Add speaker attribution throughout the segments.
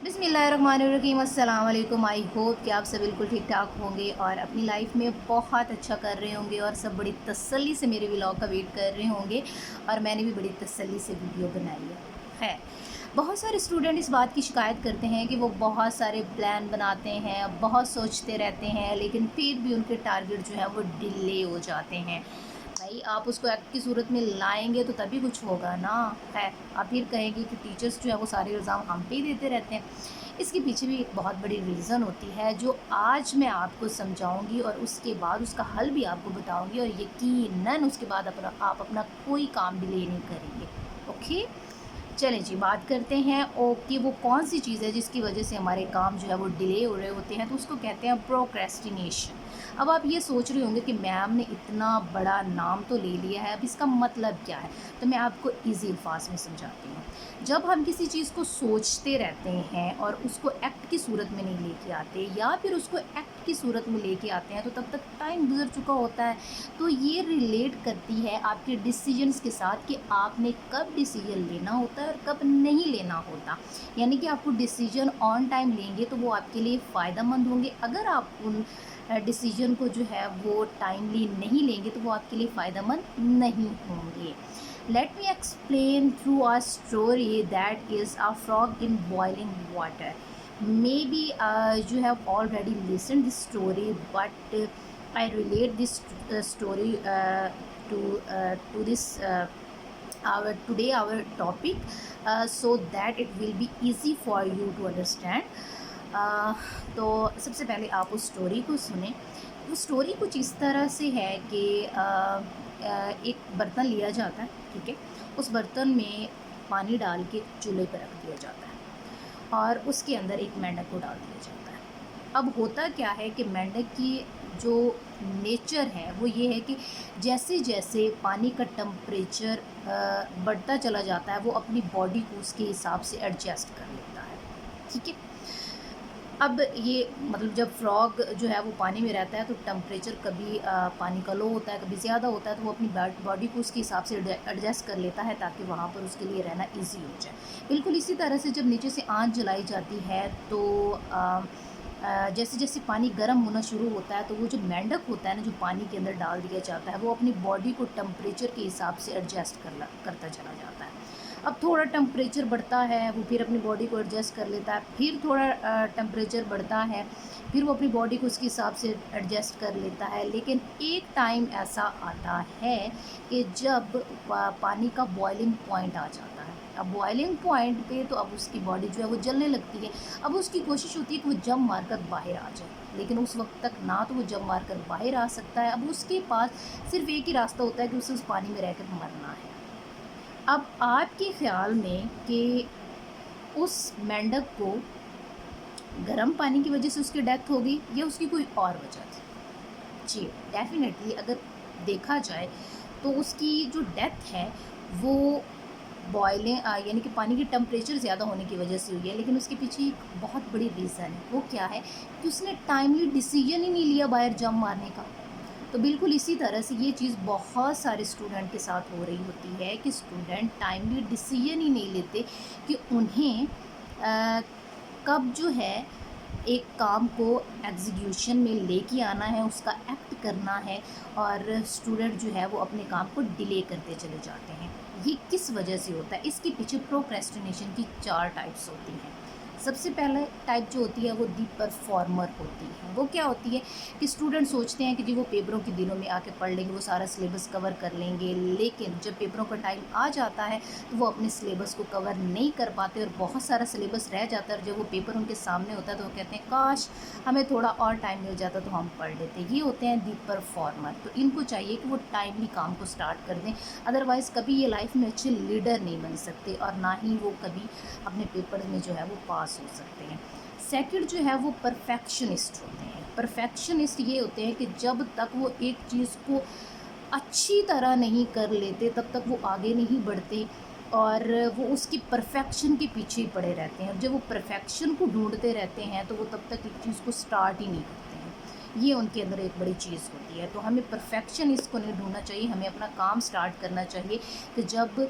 Speaker 1: बिस्मिल्लाहिर्रहमानिर्रहीम, अस्सलाम वालेकुम। आई होप कि आप सब बिल्कुल ठीक ठाक होंगे और अपनी लाइफ में बहुत अच्छा कर रहे होंगे और सब बड़ी तसल्ली से मेरे व्लॉग का वेट कर रहे होंगे। और मैंने भी बड़ी तसल्ली से वीडियो बनाई है। खैर, बहुत सारे स्टूडेंट इस बात की शिकायत करते हैं कि वो बहुत सारे प्लान बनाते हैं, बहुत सोचते रहते हैं, लेकिन फिर भी उनके टारगेट जो है वो डिले हो जाते हैं। भाई, आप उसको एक्ट की सूरत में लाएंगे तो तभी कुछ होगा ना। है, आप फिर कहेंगे कि टीचर्स जो है वो सारे इल्ज़ाम हम पे ही देते रहते हैं। इसके पीछे भी एक बहुत बड़ी रीज़न होती है जो आज मैं आपको समझाऊंगी और उसके बाद उसका हल भी आपको बताऊंगी, और यकीनन उसके बाद आप अपना कोई काम डिले नहीं करेंगे। ओके, चलें जी, बात करते हैं। ओके, वो कौन सी चीज़ है जिसकी वजह से हमारे काम जो है वो डिले हो रहे होते हैं, तो उसको कहते हैं प्रोक्रेस्टिनेशन। अब आप ये सोच रहे होंगे कि मैम ने इतना बड़ा नाम तो ले लिया है, अब इसका मतलब क्या है। तो मैं आपको इजी अल्फाज में समझाती हूँ। जब हम किसी चीज़ को सोचते रहते हैं और उसको एक्ट की सूरत में नहीं लेके आते, या फिर उसको एक्ट की सूरत में लेके आते हैं, तो तब तक टाइम गुजर चुका होता है। तो ये रिलेट करती है आपके डिसीजंस के साथ कि आपने कब डिसीजन लेना होता है और कब नहीं लेना होता। यानी कि आपको डिसीजन ऑन टाइम लेंगे तो वो आपके लिए फ़ायदेमंद होंगे। अगर आप उन डिसीजन को जो है वो टाइमली नहीं लेंगे तो वो आपके लिए फ़ायदेमंद नहीं होंगे। Let me explain through a story that is a frog in boiling water. Maybe you have already listened this story, but I relate this story to this our topic, so that it will be easy for you to understand. uh, तो सबसे पहले आप उस story को सुने। वो story कुछ इस तरह से है कि एक बर्तन लिया जाता है, ठीक है। उस बर्तन में पानी डाल के चूल्हे पर रख दिया जाता है और उसके अंदर एक मेंढक को डाल दिया जाता है। अब होता क्या है कि मेंढक की जो नेचर है वो ये है कि जैसे जैसे पानी का टेम्परेचर बढ़ता चला जाता है, वो अपनी बॉडी को उसके हिसाब से एडजस्ट कर लेता है, ठीक है। अब ये मतलब जब फ्रॉग जो है वो पानी में रहता है तो टेम्परेचर कभी पानी का लो होता है, कभी ज़्यादा होता है, तो वो अपनी बॉडी को उसके हिसाब से एडजस्ट कर लेता है ताकि वहाँ पर उसके लिए रहना इजी हो जाए। बिल्कुल इसी तरह से जब नीचे से आंच जलाई जाती है तो जैसे जैसे पानी गर्म होना शुरू होता है तो वो जो मेंढक होता है ना, जो पानी के अंदर डाल दिया जाता है, वो अपनी बॉडी को टेम्परेचर के हिसाब से एडजस्ट करता चला जाता है। अब थोड़ा टेम्परेचर बढ़ता है, वो फिर अपनी बॉडी को एडजस्ट कर लेता है, फिर थोड़ा टेम्परेचर बढ़ता है, फिर वो अपनी बॉडी को उसके हिसाब से एडजस्ट कर लेता है। लेकिन एक टाइम ऐसा आता है कि जब पानी का बॉइलिंग पॉइंट आ जाता है। अब बॉइलिंग पॉइंट पे तो अब उसकी बॉडी जो है वो जलने लगती है। अब उसकी कोशिश होती है कि वो जंप मारकर बाहर आ जाए, लेकिन उस वक्त तक ना तो वो जंप मारकर बाहर आ सकता है। अब उसके पास सिर्फ एक ही रास्ता होता है कि उसे उस पानी में रहकर मरना है। अब आपके ख़्याल में कि उस मेंढक को गर्म पानी की वजह से उसकी डेथ हो गई या उसकी कोई और वजह थी? जी, डेफ़िनेटली अगर देखा जाए तो उसकी जो डेथ है वो बॉयलिंग यानी कि पानी की टेम्परेचर ज़्यादा होने की वजह से हुई है। लेकिन उसके पीछे एक बहुत बड़ी रीज़न है। वो क्या है कि उसने टाइमली डिसीजन ही नहीं लिया बाहर जंप मारने का। तो बिल्कुल इसी तरह से ये चीज़ बहुत सारे स्टूडेंट के साथ हो रही होती है कि स्टूडेंट टाइमली डिसीजन ही नहीं लेते कि उन्हें अ, कब जो है एक काम को एग्जीक्यूशन में लेके आना है, उसका एक्ट करना है, और स्टूडेंट जो है वो अपने काम को डिले करते चले जाते हैं। ये किस वजह से होता है? इसके पीछे प्रोक्रेस्टिनेशन की 4 टाइप्स होती हैं। सबसे पहले टाइप जो होती है वो दी परफॉर्मर होती है। वो क्या होती है कि स्टूडेंट सोचते हैं कि जी वो पेपरों के दिनों में आके पढ़ लेंगे, वो सारा सिलेबस कवर कर लेंगे, लेकिन जब पेपरों का टाइम आ जाता है तो वो अपने सिलेबस को कवर नहीं कर पाते और बहुत सारा सिलेबस रह जाता है। और जब वो पेपर उनके सामने होता है तो वो कहते हैं काश हमें थोड़ा और टाइम मिल जाता तो हम पढ़ लेते। ये होते हैं दी परफॉर्मर। तो इनको चाहिए कि वो टाइमली काम को स्टार्ट कर दें, अदरवाइज़ कभी ये लाइफ में अच्छे लीडर नहीं बन सकते और ना ही वो कभी अपने पेपर में जो है वो पास हो सकते हैं। सेकंड जो है वो परफेक्शनिस्ट होते हैं। परफेक्शनिस्ट ये होते हैं कि जब तक वो एक चीज़ को अच्छी तरह नहीं कर लेते तब तक वो आगे नहीं बढ़ते और वो उसकी परफेक्शन के पीछे ही पड़े रहते हैं। और जब वो परफेक्शन को ढूंढते रहते हैं तो वो तब तक एक चीज़ को स्टार्ट ही नहीं करते हैं। ये उनके अंदर एक बड़ी चीज़ होती है। तो हमें परफेक्शन इसको नहीं ढूँढना चाहिए, हमें अपना काम स्टार्ट करना चाहिए कि जब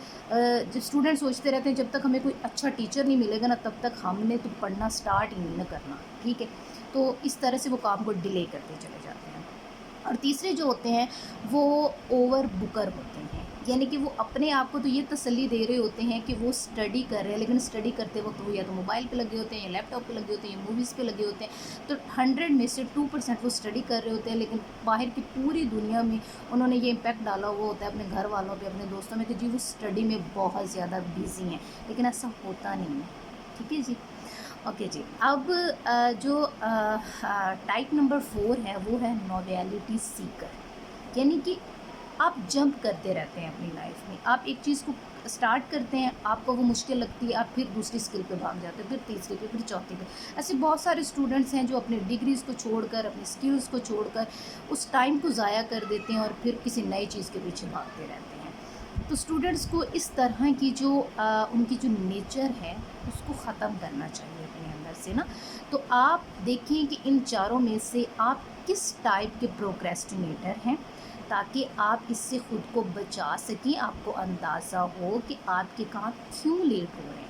Speaker 1: स्टूडेंट सोचते रहते हैं जब तक हमें कोई अच्छा टीचर नहीं मिलेगा ना तब तक हमने तो पढ़ना स्टार्ट ही नहीं ना करना, ठीक है? तो इस तरह से वो काम को डिले करते चले जाते हैं। और तीसरे जो होते हैं वो ओवर बुकर होते हैं, यानी कि वो अपने आप को तो ये तसल्ली दे रहे होते हैं कि वो स्टडी कर रहे हैं, लेकिन स्टडी करते वक्त वो या तो मोबाइल पे लगे होते हैं या लैपटॉप पे लगे होते हैं या मूवीज़ पे लगे होते हैं। तो 100 में से 2% वो स्टडी कर रहे होते हैं, लेकिन बाहर की पूरी दुनिया में उन्होंने ये इम्पैक्ट डाला हुआ होता है अपने घर वालों पे, अपने दोस्तों में कि जी वो स्टडी में बहुत ज़्यादा बिजी हैं, लेकिन ऐसा होता नहीं है, ठीक है जी। ओके जी। अब जो टाइप नंबर 4 है वो है नोवेलिटी सीकर, यानी कि आप जंप करते रहते हैं अपनी लाइफ में। आप एक चीज़ को स्टार्ट करते हैं, आपको वो मुश्किल लगती है, आप फिर दूसरी स्किल पे भाग जाते हैं, फिर तीसरी पे, फिर चौथी पे। ऐसे बहुत सारे स्टूडेंट्स हैं जो अपने डिग्रीज़ को छोड़कर, अपनी स्किल्स को छोड़कर उस टाइम को ज़ाया कर देते हैं और फिर किसी नई चीज़ के पीछे भागते रहते हैं। तो स्टूडेंट्स को इस तरह की जो उनकी जो नेचर है उसको ख़त्म करना चाहिए अपने अंदर से ना। तो आप देखें कि इन चारों में से आप किस टाइप के प्रोक्रेस्टिनेटर हैं, ताकि आप इससे ख़ुद को बचा सकें, आपको अंदाज़ा हो कि आपके काम क्यों लेट हो रहे हैं।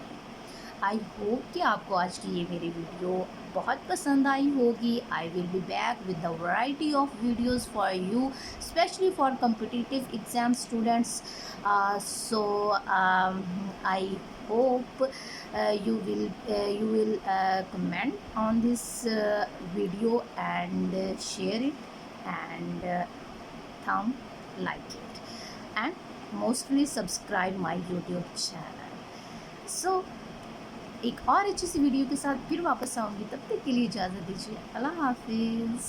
Speaker 1: आई होप कि आपको आज की ये मेरी वीडियो बहुत पसंद आई होगी। I will be back with the variety of videos for you, specially for competitive exam students. So I hope you will comment on this video and share it and thumb like it and mostly subscribe my YouTube channel. So एक और अच्छी सी video के साथ फिर वापस आऊँगी, तब तक के लिए इजाज़त दीजिए। अल्लाह हाफिज़।